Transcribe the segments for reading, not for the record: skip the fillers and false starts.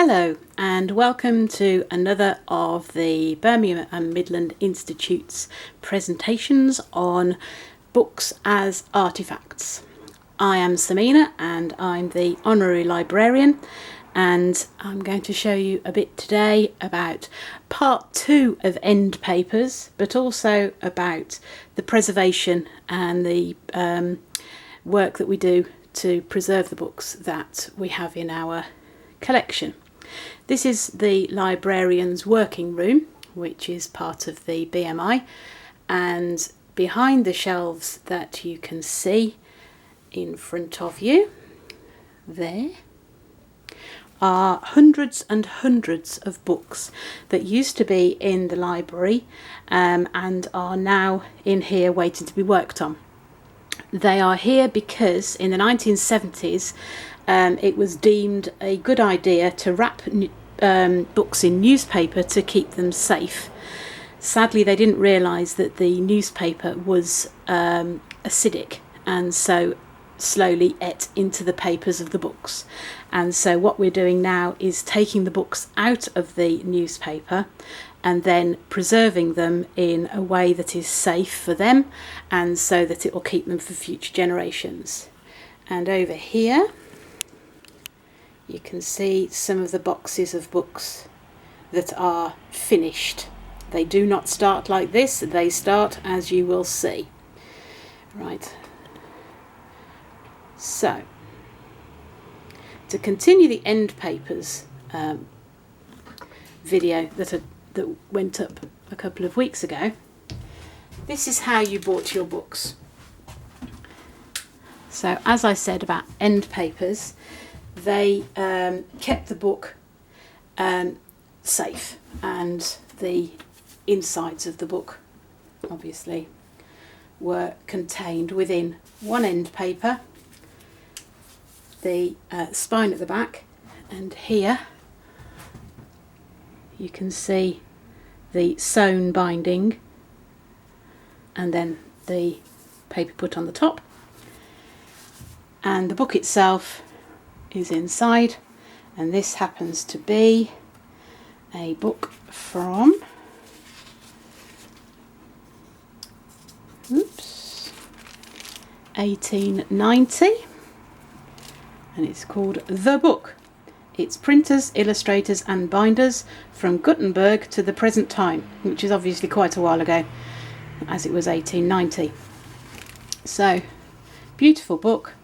Hello and welcome to another of the Birmingham and Midland Institute's presentations on books as artefacts. I am Samina and I'm the Honorary Librarian, and I'm going to show you a bit today about part 2 of end papers, but also about the preservation and the work that we do to preserve the books that we have in our collection. This is the librarian's working room, which is part of the BMI, and behind the shelves that you can see in front of you there are hundreds and hundreds of books that used to be in the library and are now in here waiting to be worked on. They are here because in the 1970s it was deemed a good idea to wrap books in newspaper to keep them safe. Sadly, they didn't realise that the newspaper was acidic, and so slowly ate into the papers of the books. And so what we're doing now is taking the books out of the newspaper and then preserving them in a way that is safe for them, and so that it will keep them for future generations. And over here you can see some of the boxes of books that are finished. They do not start like this, they start as you will see. Right, so to continue the end papers video that went up a couple of weeks ago, this is how you bought your books. So as I said about end papers, they kept the book safe, and the insides of the book obviously were contained within one end paper, the spine at the back, and here you can see the sewn binding and then the paper put on the top, and the book itself is inside. And this happens to be a book from 1890, and it's called The Book. It's printers, illustrators and binders from Gutenberg to the present time, which is obviously quite a while ago, as it was 1890. So, beautiful book,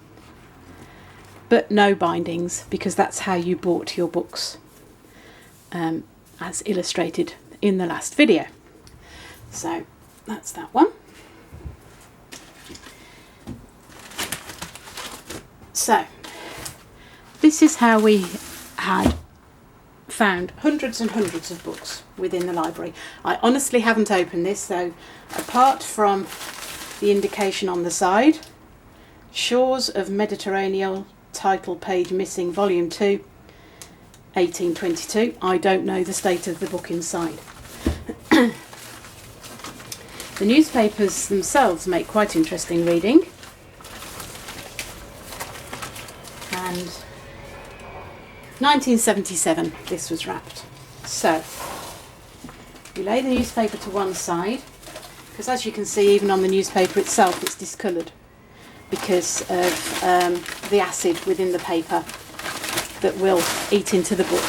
but no bindings, because that's how you bought your books, as illustrated in the last video. So that's that one. So this is how we had found hundreds and hundreds of books within the library. I honestly haven't opened this, so apart from the indication on the side, Shores of Mediterranean, title page missing, volume 2, 1822, I don't know the state of the book inside. The newspapers themselves make quite interesting reading, and 1977 this was wrapped. So you lay the newspaper to one side, because as you can see, even on the newspaper itself it's discoloured because of the acid within the paper that will eat into the book.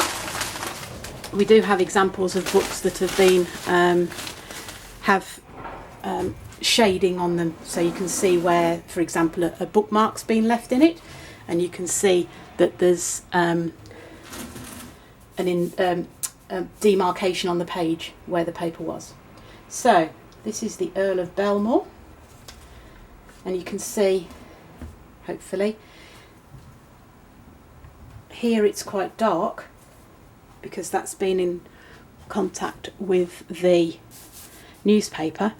We do have examples of books that have been shading on them, so you can see where, for example, a bookmark's been left in it, and you can see that there's a demarcation on the page where the paper was. So this is the Earl of Belmore, and you can see, hopefully, here it's quite dark because that's been in contact with the newspaper,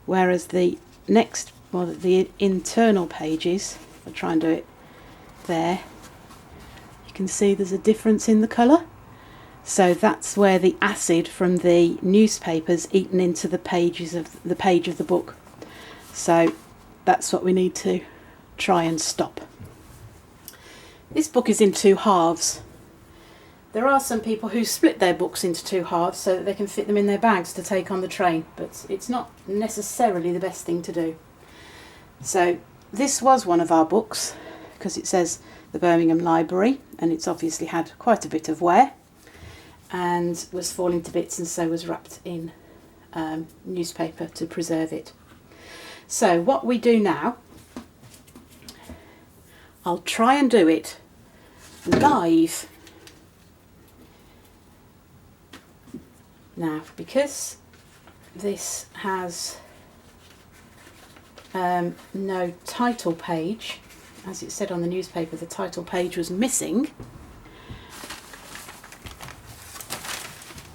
whereas the internal pages, I'll try and do it there, you can see there's a difference in the colour. So that's where the acid from the newspaper's eaten into the page of the book. So that's what we need to try and stop. This book is in two halves. There are some people who split their books into two halves so that they can fit them in their bags to take on the train, but it's not necessarily the best thing to do. So this was one of our books, because it says the Birmingham Library, and it's obviously had quite a bit of wear and was falling to bits, and so was wrapped in newspaper to preserve it. So what we do now, I'll try and do it live. Now, because this has no title page, as it said on the newspaper, the title page was missing,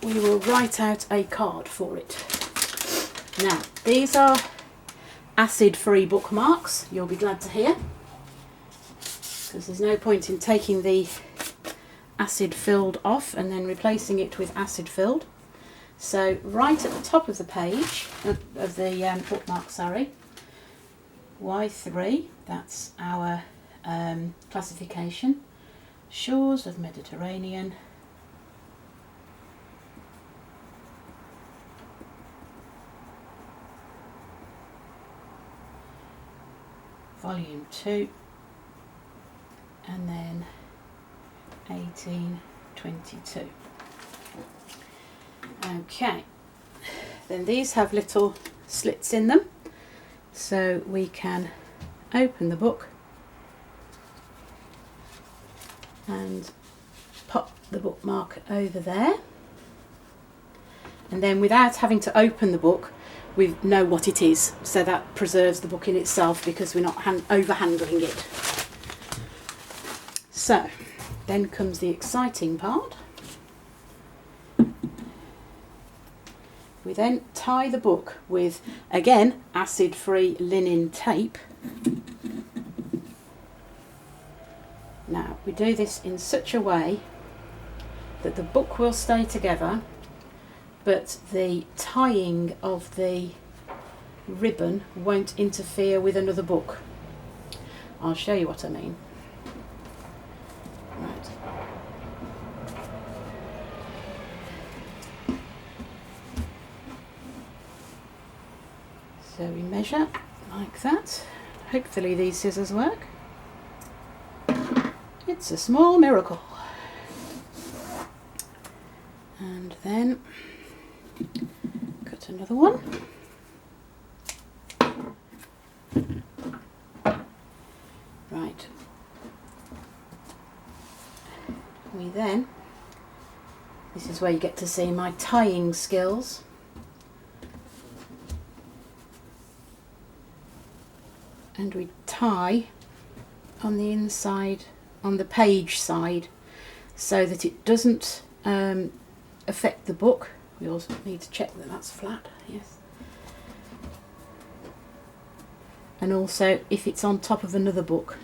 we will write out a card for it. Now, these are acid-free bookmarks, you'll be glad to hear, because there's no point in taking the acid-filled off and then replacing it with acid-filled. So right at the top of the page, of the bookmark, sorry, Y3, that's our classification, Shores of Mediterranean, Volume 2, and then 1822. Okay, then these have little slits in them, so we can open the book and pop the bookmark over there, and then without having to open the book we know what it is, so that preserves the book in itself because we're not over handling it. So then comes the exciting part. We then tie the book with, again, acid-free linen tape. Now, we do this in such a way that the book will stay together, but the tying of the ribbon won't interfere with another book. I'll show you what I mean. Right. So we measure like that. Hopefully these scissors work. It's a small miracle. And then cut another one. Right. We then, this is where you get to see my tying skills. And we tie on the inside, on the page side, so that it doesn't affect the book. We also need to check that that's flat, yes. And also, if it's on top of another book,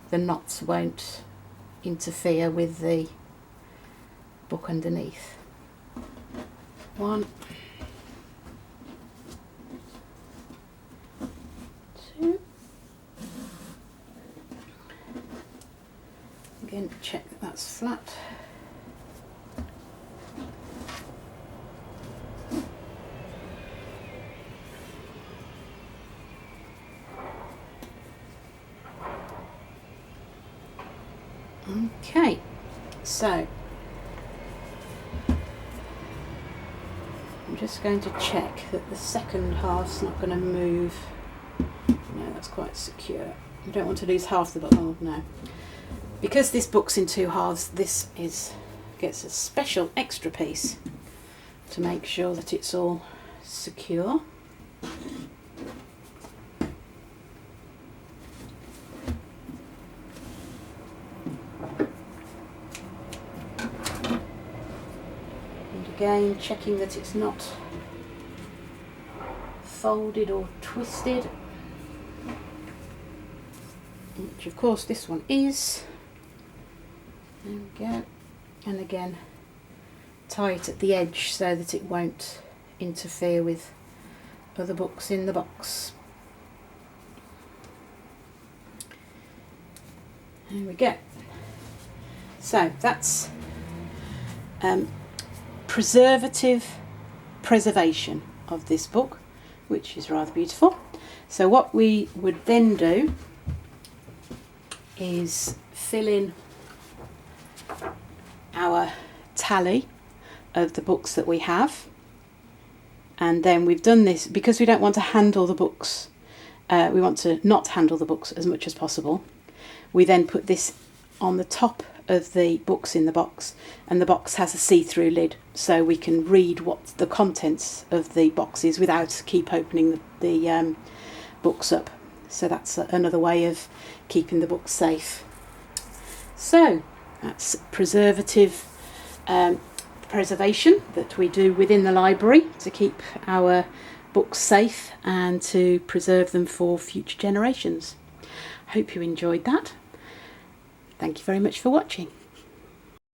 the knots won't interfere with the book underneath. 1, 2. Again, check that that's flat. Okay, so I'm just going to check that the second half's not going to move. No, that's quite secure. You don't want to lose half the book. Oh no. Because this book's in two halves, this gets a special extra piece to make sure that it's all secure. Again, checking that it's not folded or twisted, which of course this one is. There we go. And again, tie it at the edge so that it won't interfere with other books in the box. There we go. So that's preservation of this book, which is rather beautiful. So what we would then do is fill in our tally of the books that we have, and then we've done this because we don't want to handle the books. We want to not handle the books as much as possible. We then put this on the top of the books in the box, and the box has a see-through lid, so we can read what the contents of the box is without keep opening the books up. So that's another way of keeping the books safe. So that's preservation that we do within the library to keep our books safe and to preserve them for future generations. Hope you enjoyed that. Thank you very much for watching.